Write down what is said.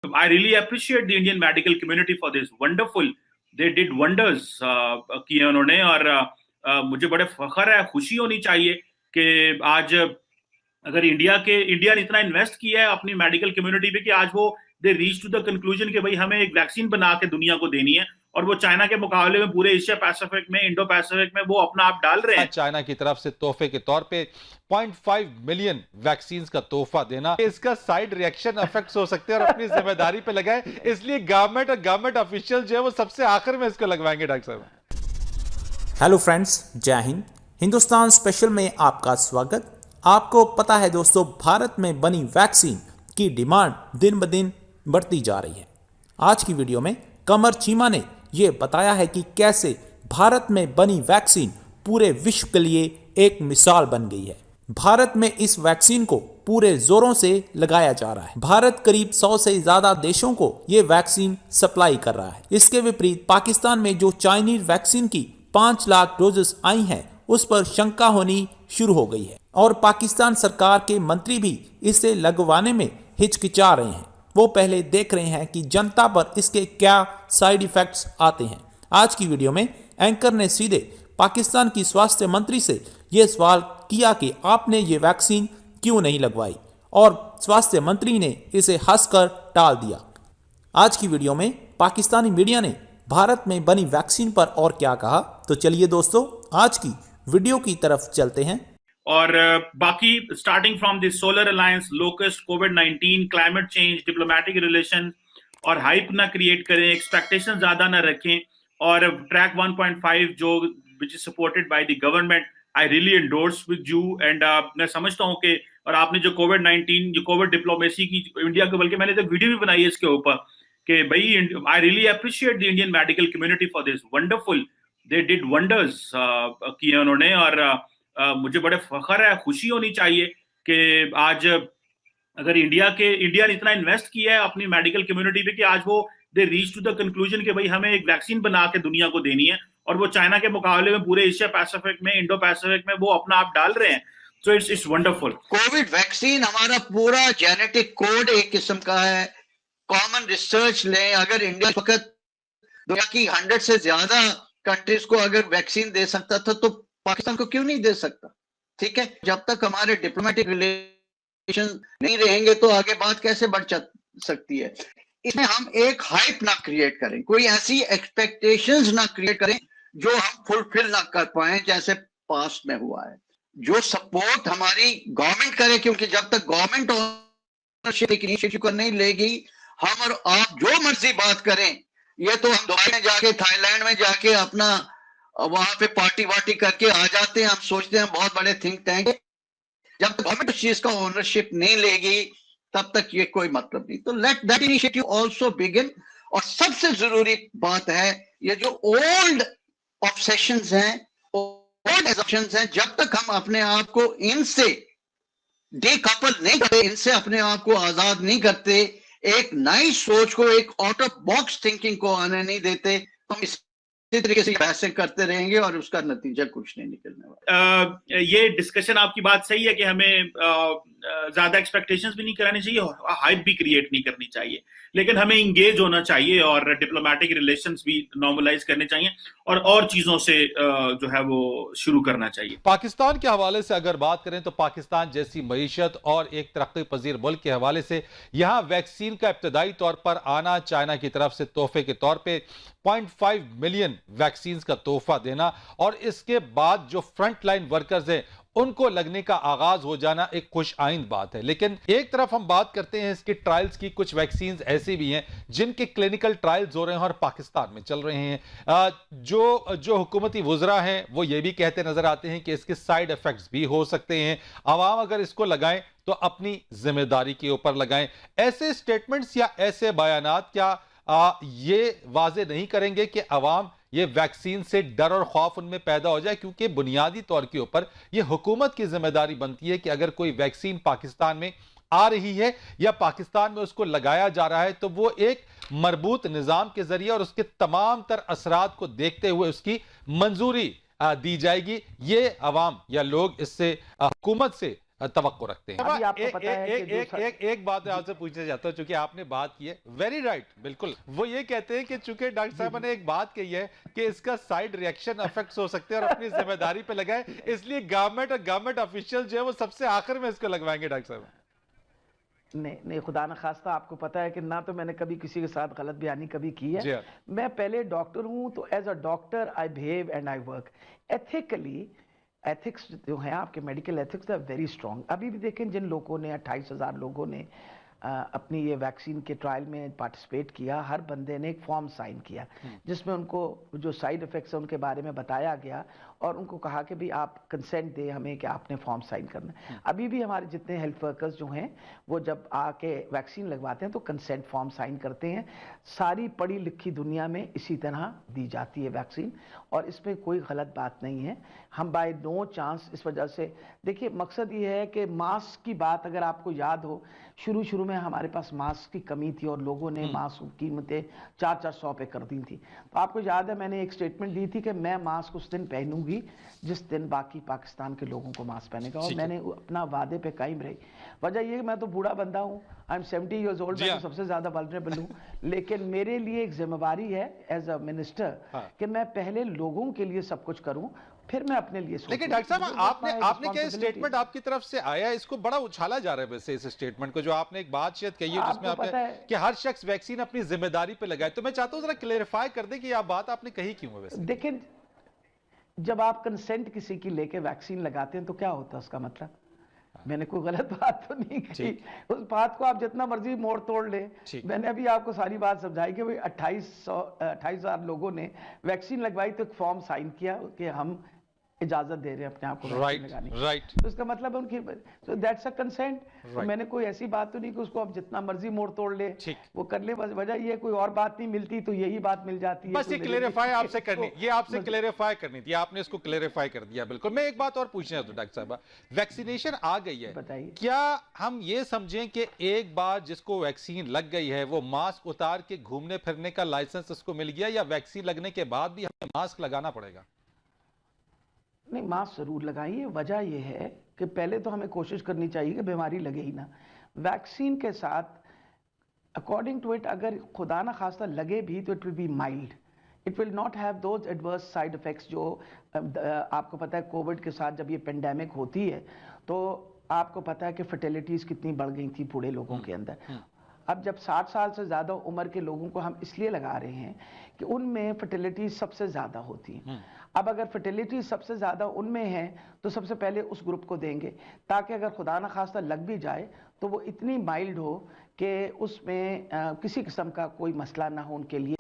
I really appreciate the Indian medical community for this. Wonderful. They did wonders किए उन्होंने और मुझे बड़े फख्र है, खुशी होनी चाहिए कि आज अगर इंडिया ने इतना इन्वेस्ट किया है अपनी मेडिकल कम्युनिटी पे कि आज वो they reach to the conclusion कि भाई हमें एक वैक्सीन बना के दुनिया को देनी है और वो चाइना के मुकाबले में पूरे एशिया पैसिफिक में, इंडो पैसिफिक में वो अपना आप डाल रहे हैं। चाइना की तरफ से तोहफे के तौर पे 0.5 मिलियन वैक्सीन का तोहफा देना, इसका साइड रिएक्शन इफेक्ट्स हो सकते हैं और अपनी जिम्मेदारी पे लगाए, इसलिए गवर्नमेंट और गवर्नमेंट ऑफिशियल जो है वो सबसे आखिर में इसको लगवाएंगे। डॉक्टर साहब हेलो फ्रेंड्स, जय हिंद। हिंदुस्तान स्पेशल में आपका स्वागत। आपको पता है दोस्तों, भारत में बनी वैक्सीन की डिमांड दिन ब दिन बढ़ती जा रही है। आज की वीडियो में कमर चीमा ने यह बताया है कि कैसे भारत में बनी वैक्सीन पूरे विश्व के लिए एक मिसाल बन गई है। भारत में इस वैक्सीन को पूरे जोरों से लगाया जा रहा है। भारत करीब 100 से ज्यादा देशों को ये वैक्सीन सप्लाई कर रहा है। इसके विपरीत पाकिस्तान में जो चाइनीज वैक्सीन की 5 लाख डोजेस आई हैं, उस पर शंका होनी शुरू हो गई है और पाकिस्तान सरकार के मंत्री भी इसे लगवाने में हिचकिचा रहे हैं। वो पहले देख रहे हैं कि जनता पर इसके क्या साइड इफेक्ट्स आते हैं। आज की वीडियो में एंकर ने सीधे पाकिस्तान की स्वास्थ्य मंत्री से ये सवाल किया कि आपने ये वैक्सीन क्यों नहीं लगवाई, और स्वास्थ्य मंत्री ने इसे हंसकर टाल दिया। आज की वीडियो में पाकिस्तानी मीडिया ने भारत में बनी वैक्सीन पर और क्या कहा, तो चलिए दोस्तों आज की वीडियो की तरफ चलते हैं। और बाकी starting from the solar alliance, locust, covid, climate change, diplomatic relation, और हाइप ना क्रिएट करें, एक्सपेक्टेशन ज्यादा ना रखें, और ट्रैक 1.5 जो which is supported by the government, I really endorse with you. And मैं समझता हूं कि और आपने जो कोविड-19 जो कोविड डिप्लोमेसी की इंडिया को, बल्कि मैंने तो वीडियो भी बनाई है इसके ऊपर कि भाई I really appreciate the Indian medical community for this. Wonderful, they did wonders किए उन्होंने और मुझे बड़े फख्र है, खुशी होनी चाहिए कि आज अगर इंडिया ने इतना इन्वेस्ट किया है अपनी मेडिकल कम्युनिटी पे कि आज वो they reach to the conclusion कि भाई हमें एक वैक्सीन बना के दुनिया को देनी है और वो चाइना के मुकाबले में पूरे एशिया पैसिफिक में, इंडो पैसिफिक में वो अपना आप डाल रहे हैं। So it's wonderful. Covid vaccine हमारा पूरा जेनेटिक कोड एक किस्म का है। कॉमन रिसर्च लें, अगर इंडिया वक्त दुनिया की 100 से ज्यादा कंट्रीज को अगर वैक्सीन दे सकता था तो पाकिस्तान को क्यों नहीं दे सकता? ठीक है, जब तक हमारे डिप्लोमेटिक रिलेशन नहीं रहेंगे तो आगे बात कैसे बढ़ सकती है। इसमें हम एक हाइप ना क्रिएट करें, कोई ऐसी एक्सपेक्टेशंस ना क्रिएट करें जो हम फुलफिल ना कर पाए, जैसे पास्ट में हुआ है। जो सपोर्ट हमारी गवर्नमेंट करे, क्योंकि जब तक गवर्नमेंट ओनरशिप इनिशिएटिव को नहीं लेगी, हम और आप जो मर्जी बात करें, ये तो हम दुबई में जाके, थाईलैंड में जाके अपना वहां पे पार्टी वार्टी करके आ जाते हैं, हम सोचते हैं बहुत बड़े थिंक टैंक। जब तक गवर्नमेंट उस चीज का ओनरशिप नहीं लेगी तब तक ये कोई मतलब नहीं। तो let that initiative also begin. और सबसे जरूरी बात है, ये जो ओल्ड ऑब्सेशंस हैं, ओल्ड एजम्पशंस हैं, जब तक हम अपने आप को इनसे डीकपल नहीं करते, इनसे अपने आप को आजाद नहीं करते, एक नई सोच को, एक आउट ऑफ बॉक्स थिंकिंग को आने नहीं देते, हम इस तरीके से पैसे करते रहेंगे और उसका नतीजा कुछ नहीं निकलने वाला। ये डिस्कशन, आपकी बात सही है कि हमें ज्यादा एक्सपेक्टेशंस भी नहीं करानी चाहिए और हाइप भी क्रिएट नहीं करनी चाहिए, लेकिन हमें इंगेज होना चाहिए और डिप्लोमेटिक रिलेशंस भी नॉर्मलाइज करने चाहिए और चीजों से जो है वो शुरू करना चाहिए। पाकिस्तान के हवाले से अगर बात करें तो पाकिस्तान जैसी मईशत और एक तरक्की पजीर मुल्क के हवाले से यहां वैक्सीन का इब्तदाई तौर पर आना, चाइना की तरफ से तोहफे के तौर पे 0.5 मिलियन वैक्सीन का तोहफा देना और इसके बाद जो फ्रंट लाइन वर्कर्स हैं उनको लगने का आगाज हो जाना एक खुश आइंद बात है। लेकिन एक तरफ हम बात करते हैं इसके ट्रायल्स की, कुछ वैक्सीन ऐसी भी हैं जिनके क्लिनिकल ट्रायल्स हो रहे हैं और पाकिस्तान में चल रहे हैं। जो हुकूमती वुज़रा हैं वो ये भी कहते नजर आते हैं कि इसके साइड इफेक्ट्स भी हो सकते हैं, आवाम अगर इसको लगाएं तो अपनी जिम्मेदारी के ऊपर लगाएं। ऐसे स्टेटमेंट्स या ऐसे बयानात क्या ये वाजे नहीं करेंगे कि अवाम ये वैक्सीन से डर और खौफ उनमें पैदा हो जाए? क्योंकि बुनियादी तौर के ऊपर ये हुकूमत की जिम्मेदारी बनती है कि अगर कोई वैक्सीन पाकिस्तान में आ रही है या पाकिस्तान में उसको लगाया जा रहा है तो वो एक मरबूत निजाम के जरिए और उसके तमाम तर असरात को देखते हुए उसकी मंजूरी दी जाएगी। ये अवाम या लोग इससे हुकूमत से तवक्को रखते हैं। अभी आपको पता है कि एक बात मैं आपसे पूछना चाहता हूं, चूंकि आपने बात की है, वेरी राइट, बिल्कुल। वो ये कहते हैं कि चूंकि डॉक्टर साहब ने एक बात कही है कि इसका साइड रिएक्शन इफेक्ट्स हो सकते हैं और अपनी जिम्मेदारी पे लगाए, इसलिए गवर्नमेंट और गवर्नमेंट ऑफिशियल जो है वो सबसे आखिर में इसको लगवाएंगे। डॉक्टर साहब नहीं, खुदा न खास्ता, आपको पता है कि ना तो मैंने कभी किसी के साथ गलत बयानी कभी की है। मैं पहले डॉक्टर हूं, तो as a doctor I behave and I work ethically. Ethics जो है आपके medical ethics are very strong. अभी भी देखें, जिन लोगों ने 28,000 लोगों ने अपनी ये वैक्सीन के ट्रायल में पार्टिसिपेट किया, हर बंदे ने एक फॉर्म साइन किया जिसमें उनको जो साइड इफेक्ट्स है उनके बारे में बताया गया और उनको कहा कि भी आप कंसेंट दें हमें कि आपने फॉर्म साइन करना है। अभी भी हमारे जितने हेल्थ वर्कर्स जो हैं वो जब आके वैक्सीन लगवाते हैं तो कंसेंट फॉर्म साइन करते हैं। सारी पढ़ी लिखी दुनिया में इसी तरह दी जाती है वैक्सीन और इसमें कोई गलत बात नहीं है। हम बाय नो चांस इस वजह से, देखिए मकसद ये है कि मास्क की बात अगर आपको याद हो, शुरू में हमारे पास मास्क की कमी थी और लोगों ने मास्क की कीमतें 400-400 पे कर दी थी। तो आपको याद है मैंने एक स्टेटमेंट दी थी कि मैं मास्क उस दिन पहनूंगी जिस दिन बाकी पाकिस्तान के लोगों को मास्क पहनेगा, और मैंने अपना वादे पे कायम रही। वजह ये मैं तो बूढ़ा बंदा हूँ, आई एम 70 ईयर्स ओल्ड, मैं तो सबसे ज्यादा वल्नरेबल हूँ, लेकिन मेरे लिए एक जिम्मेवारी है एज अ मिनिस्टर कि मैं पहले लोगों के लिए सब कुछ करूँ, फिर मैं अपने लिए सोचूं। लेकिन डॉक्टर साहब आपने क्या स्टेटमेंट आपकी तरफ से आया, इसको बड़ा उछाला जा रहा है वैसे इस स्टेटमेंट को, जो आपने एक बात शायद कही है जिसमें आपने कि हर शख्स वैक्सीन अपनी जिम्मेदारी पे लगाए, तो मैं चाहता हूं जरा क्लेरिफाई कर दें कि यह बात आपने कही क्यों है वैसे। देखिए, जब आप कंसेंट किसी की लेके वैक्सीन लगाते हैं तो क्या होता है उसका मतलब, मैंने कोई गलत बात तो नहीं कही। उस बात को आप जितना मर्जी मोड़ तोड़ ले, मैंने अभी आपको सारी बात समझाई कि भाई 28,000 लोगों ने वैक्सीन लगवाई तो एक फॉर्म साइन किया कि हम इजाजत दे रहे हैं अपने आप को वैक्सीन लगाने की। तो इसका मतलब है उनकी, so that's a consent। तो मैंने कोई ऐसी बात तो नहीं कि उसको आप जितना मर्जी मोड़ तोड़ ले वो कर ले, बस वजह ये कोई और बात नहीं मिलती तो यही बात मिल जाती है। बस ये क्लेरिफाई आपसे करनी, ये आपसे क्लेरिफाई करनी थी, आपने इसको क्लेरिफाई कर दिया। बिल्कुल। मैं एक बात और पूछना चाहता हूं डॉक्टर साहब, वैक्सीनेशन आ गई है, बताइए क्या हम ये समझें कि एक बार जिसको वैक्सीन लग गई है वो मास्क उतार के घूमने फिरने का लाइसेंस उसको मिल गया, या वैक्सीन लगने के बाद भी हमें मास्क लगाना पड़ेगा? नहीं, मास्क जरूर लगाइए। वजह यह है कि पहले तो हमें कोशिश करनी चाहिए कि बीमारी लगे ही ना। वैक्सीन के साथ अकॉर्डिंग टू इट अगर खुदा ना खास्ता लगे भी तो it will be mild, it will not have those adverse side effects जो आपको पता है कोविड के साथ जब ये पेंडेमिक होती है तो आपको पता है कि फर्टिलिटीज कितनी बढ़ गई थी बूढ़े लोगों के अंदर। अब जब 60 साल से ज़्यादा उम्र के लोगों को हम इसलिए लगा रहे हैं कि उनमें फर्टिलिटी सबसे ज़्यादा होती है। अब अगर फर्टिलिटी सबसे ज़्यादा उनमें है तो सबसे पहले उस ग्रुप को देंगे, ताकि अगर खुदा न खास्ता लग भी जाए तो वो इतनी माइल्ड हो कि उसमें किसी किस्म का कोई मसला ना हो उनके लिए।